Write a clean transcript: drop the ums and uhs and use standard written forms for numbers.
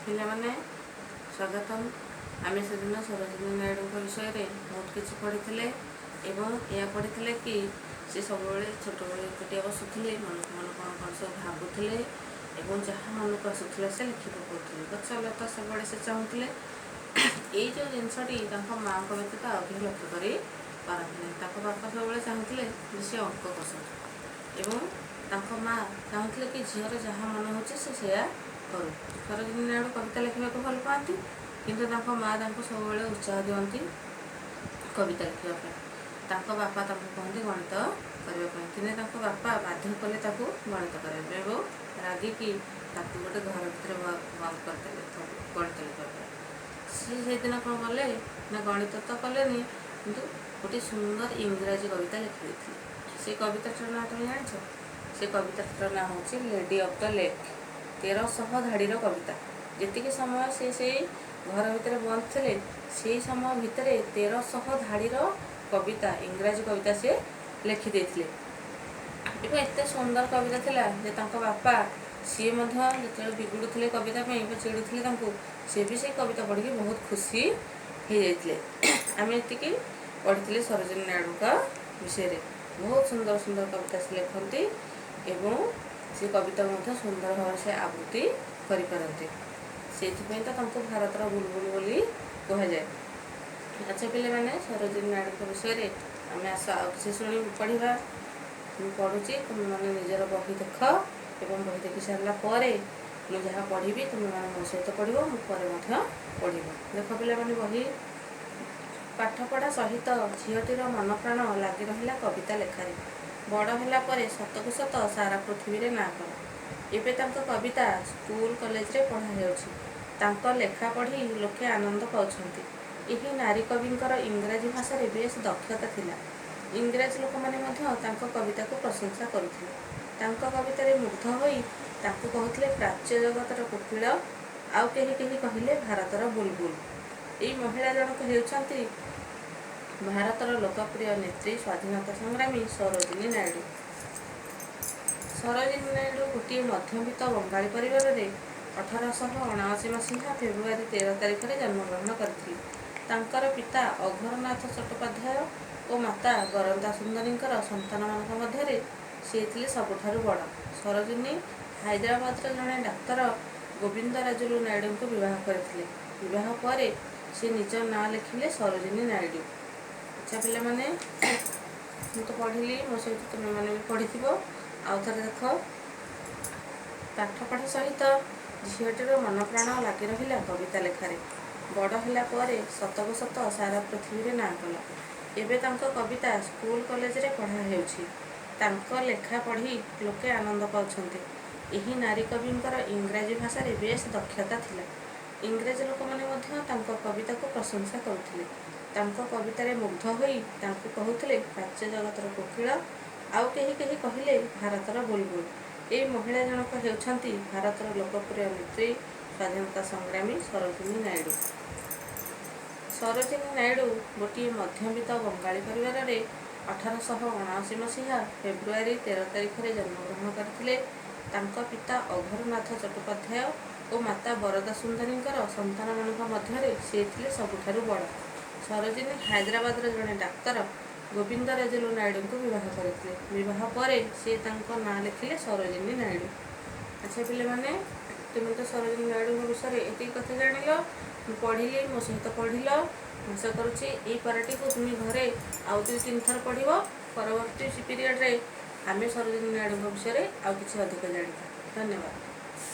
ପିଲାମାନେ ସ୍ୱାଗତମ୍। ଆମେ ସେଦିନ ସରୋଜିନୀ ନାଇଡୁଙ୍କ ବିଷୟରେ ବହୁତ କିଛି ପଢ଼ିଥିଲେ ଏବଂ ଏହା ପଢ଼ିଥିଲେ କି ସେ ସବୁବେଳେ ଛୋଟବେଳେ ଏକୁଟିଆ ବସୁଥିଲେ, ମନକୁ ମନ କ'ଣ କ'ଣ ସବୁ ଭାବୁଥିଲେ ଏବଂ ଯାହା ମନକୁ ଆସୁଥିଲା ସେ ଲେଖି ପକାଉଥିଲେ। ଗଛ ଲତା ସବୁବେଳେ ସେ ଚାହୁଁଥିଲେ। ଏଇ ଯେଉଁ ଜିନିଷଟି ତାଙ୍କ ମାଆଙ୍କ ବ୍ୟତୀତ ଆଉ କେହି ଲକ୍ଷ୍ୟ କରି ପାରନ୍ତି ନାହିଁ। ତାଙ୍କ ବାପା ସବୁବେଳେ ଚାହୁଁଥିଲେ ଯେ ସେ ଅଙ୍କ କଷନ୍ତୁ ଏବଂ ତାଙ୍କ ମାଆ ଚାହୁଁଥିଲେ କି ଝିଅର ଯାହା ମନ ହେଉଛି ସେ ସେୟା କରୁ। ସରୋଜିନୀ ନାଇଡୁ କବିତା ଲେଖିବାକୁ ଭଲ ପାଆନ୍ତି, କିନ୍ତୁ ତାଙ୍କ ମାଆ ତାଙ୍କୁ ସବୁବେଳେ ଉତ୍ସାହ ଦିଅନ୍ତି କବିତା ଲେଖିବା ପାଇଁ। ତାଙ୍କ ବାପା ତାଙ୍କୁ କହନ୍ତି ଗଣିତ କରିବା ପାଇଁ। ଦିନେ ତାଙ୍କ ବାପା ବାଧ୍ୟ କଲେ ତାକୁ ଗଣିତ କରିବା ପାଇଁ ଏବଂ ରାଗିକି ତାକୁ ଗୋଟେ ଘର ଭିତରେ ବନ୍ଦ କରିଦେଲେ ଗଣିତ ଲେଖିବା ପାଇଁ। ସିଏ ସେଇଦିନ କ'ଣ କଲେ ନା ଗଣିତ ତ କଲେନି, କିନ୍ତୁ ଗୋଟେ ସୁନ୍ଦର ଇଂରାଜୀ କବିତା ଲେଖିଦେଇଥିଲେ। ସେ କବିତାଟାର ନାଁ ତୁମେ ଜାଣିଛ? ସେ କବିତାଟାର ନାଁ ହେଉଛି ଲେଡି ଅଫ୍ ଦ ଲେକ୍। 1300 ଧାଡ଼ିର କବିତା। ଯେତିକି ସମୟ ସେ ସେଇ ଘର ଭିତରେ ବନ୍ଦ ଥିଲେ, ସେଇ ସମୟ ଭିତରେ 1300 ଧାଡ଼ିର କବିତା, ଇଂରାଜୀ କବିତା ସେ ଲେଖିଦେଇଥିଲେ। ଏବଂ ଏତେ ସୁନ୍ଦର କବିତା ଥିଲା ଯେ ତାଙ୍କ ବାପା ସିଏ ମଧ୍ୟ ଯେତେବେଳେ ବିଗୁଡ଼ୁଥିଲେ କବିତା ପାଇଁ ବା ଚିଡ଼ୁଥିଲେ ତାଙ୍କୁ, ସେ ବି ସେଇ କବିତା ପଢ଼ିକି ବହୁତ ଖୁସି ହେଇଯାଇଥିଲେ। ଆମେ ଏତିକି ପଢ଼ିଥିଲେ ସରୋଜିନୀ ନାଇଡୁଙ୍କ ବିଷୟରେ। ବହୁତ ସୁନ୍ଦର ସୁନ୍ଦର କବିତା ସେ ଲେଖନ୍ତି ଏବଂ ସେ କବିତାକୁ ମଧ୍ୟ ସୁନ୍ଦର ଭାବରେ ସେ ଆବୃତ୍ତି କରିପାରନ୍ତି। ସେଇଥିପାଇଁ ତ ତାଙ୍କୁ ଭାରତର ବୁଲବୁଲ ବୋଲି କୁହାଯାଏ। ଆଚ୍ଛା ପିଲାମାନେ, ସରୋଜିନୀ ନାଇଡୁଙ୍କ ବିଷୟରେ ଆମେ ଆଉ କିଛି ପଢ଼ିବା। ମୁଁ ପଢ଼ୁଛି, ତୁମେମାନେ ନିଜର ବହି ଦେଖ ଏବଂ ବହି ଦେଖି ସାରିଲା ପରେ ମୁଁ ଯାହା ପଢ଼ିବି ତୁମେମାନେ ମୋ ସହିତ ପଢ଼ିବ, ମୁଁ ପରେ ମଧ୍ୟ ପଢ଼ିବ। ଦେଖ ପିଲାମାନେ, ବହି ପାଠପଢ଼ା ସହିତ ଝିଅଟିର ମନ ପ୍ରାଣ ଲାଗି ରହିଲା କବିତା ଲେଖାରେ। ବଡ଼ ହେଲା ପରେ ସତକୁ ସତ ସାରା ପୃଥିବୀରେ ନାଁ କଲା। ଏବେ ତାଙ୍କ କବିତା ସ୍କୁଲ କଲେଜରେ ପଢ଼ା ହେଉଛି। ତାଙ୍କ ଲେଖା ପଢ଼ି ଲୋକେ ଆନନ୍ଦ ପାଉଛନ୍ତି। ଏହି ନାରୀ କବିଙ୍କର ଇଂରାଜୀ ଭାଷାରେ ବେଶ୍ ଦକ୍ଷତା ଥିଲା। ଇଂରାଜୀ ଲୋକମାନେ ମଧ୍ୟ ତାଙ୍କ କବିତାକୁ ପ୍ରଶଂସା କରୁଥିଲେ। ତାଙ୍କ କବିତାରେ ମୁଗ୍ଧ ହୋଇ ତାଙ୍କୁ କହୁଥିଲେ ପ୍ରାଚ୍ୟ ଜଗତର କୋକିଳ, ଆଉ କେହି କେହି କହିଲେ ଭାରତର ବୁଲବୁଲ। ଏହି ମହିଳା ଜଣକ ହେଉଛନ୍ତି ଭାରତର ଲୋକପ୍ରିୟ ନେତ୍ରୀ, ସ୍ୱାଧୀନତା ସଂଗ୍ରାମୀ ସରୋଜିନୀ ନାଇଡୁ। ସରୋଜିନୀ ନାଇଡୁ ଗୋଟିଏ ମଧ୍ୟବିତ୍ତ ବଙ୍ଗାଳୀ ପରିବାରରେ 1879 ମସିହା ଫେବୃଆରୀ 13 ତାରିଖରେ ଜନ୍ମଗ୍ରହଣ କରିଥିଲେ। ତାଙ୍କର ପିତା ଅଘୋରନାଥ ଚଟ୍ଟୋପାଧ୍ୟାୟ ଓ ମାତା ବରଦା ସୁନ୍ଦରୀଙ୍କର ସନ୍ତାନମାନଙ୍କ ମଧ୍ୟରେ ସେ ଥିଲେ ସବୁଠାରୁ ବଡ଼। ସରୋଜିନୀ ହାଇଦ୍ରାବାଦର ଜଣେ ଡାକ୍ତର ଗୋବିନ୍ଦରାଜୁଲୁ ନାଇଡୁଙ୍କୁ ବିବାହ କରିଥିଲେ। ବିବାହ ପରେ ସେ ନିଜ ନାଁ ଲେଖିଲେ ସରୋଜିନୀ ନାଇଡୁ। ଆଚ୍ଛା ପିଲାମାନେ, ମୁଁ ତ ପଢ଼ିଲି, ମୋ ସହିତ ତୁମେମାନେ ବି ପଢ଼ିଥିବ। ଆଉ ଥରେ ଦେଖ। ପାଠପଢ଼ା ସହିତ ଝିଅଟିର ମନ ପ୍ରାଣ ଲାଗି ରହିଲା କବିତା ଲେଖାରେ। ବଡ଼ ହେଲା ପରେ ସତକୁ ସତ ସାରା ପୃଥିବୀରେ ନାଁ କଲା। ଏବେ ତାଙ୍କ କବିତା ସ୍କୁଲ କଲେଜରେ ପଢ଼ା ହେଉଛି। ତାଙ୍କ ଲେଖା ପଢ଼ି ଲୋକେ ଆନନ୍ଦ ପାଉଛନ୍ତି। ଏହି ନାରୀ କବିଙ୍କର ଇଂରାଜୀ ଭାଷାରେ ବେଶ୍ ଦକ୍ଷତା ଥିଲା। ଇଂରାଜୀ ଲୋକମାନେ ମଧ୍ୟ ତାଙ୍କ କବିତାକୁ ପ୍ରଶଂସା କରୁଥିଲେ। ତାଙ୍କ କବିତାରେ ମୁଗ୍ଧ ହୋଇ ତାଙ୍କୁ କହୁଥିଲେ ପ୍ରାଚ୍ୟ ଜଗତର କୋକିଳ, ଆଉ କେହି କେହି କହିଲେ ଭାରତର ବୁଲବୁଲ। ଏହି ମହିଳା ଜଣକ ହେଉଛନ୍ତି ଭାରତର ଲୋକପ୍ରିୟ ନେତ୍ରୀ, ସ୍ୱାଧୀନତା ସଂଗ୍ରାମୀ ସରୋଜିନୀ ନାଇଡୁ। ସରୋଜିନୀ ନାଇଡୁ ଗୋଟିଏ ମଧ୍ୟବିତ୍ତ ବଙ୍ଗାଳୀ ପରିବାରରେ 1879 ମସିହା ଫେବୃଆରୀ 13 ତାରିଖରେ ଜନ୍ମଗ୍ରହଣ କରିଥିଲେ। ତାଙ୍କ ପିତା ଅଘୋରନାଥ ଚଟ୍ଟୋପାଧ୍ୟାୟ ଓ ମାତା ବରଦା ସୁନ୍ଦରୀଙ୍କର ସନ୍ତାନମାନଙ୍କ ମଧ୍ୟରେ ସେ ଥିଲେ ସବୁଠାରୁ ବଡ଼। ସରୋଜିନୀ ହାଇଦ୍ରାବାଦର ଜଣେ ଡାକ୍ତର ଗୋବିନ୍ଦରାଜୁଲୁ ନାଇଡୁଙ୍କୁ ବିବାହ କରିଥିଲେ। ବିବାହ ପରେ ସେ ତାଙ୍କ ନାଁ ଲେଖିଲେ ସରୋଜିନୀ ନାଇଡୁ। ଆଚ୍ଛା ପିଲାମାନେ, ତୁମେ ତ ସରୋଜିନୀ ନାଇଡୁଙ୍କ ବିଷୟରେ ଏତିକି କଥା ଜାଣିଲ। ମୁଁ ପଢ଼ିଲି, ମୋ ସହିତ ପଢ଼ିଲ। ଆଶା କରୁଛି ଏଇ ପାରାଟିକୁ ତୁମେ ଘରେ ଆଉ 2-3 ଥର ପଢ଼ିବ। ପରବର୍ତ୍ତୀ ପିରିୟଡ଼ରେ ଆମେ ସରୋଜିନୀ ନାଇଡୁଙ୍କ ବିଷୟରେ ଆଉ କିଛି ଅଧିକ ଜାଣିବା। ଧନ୍ୟବାଦ।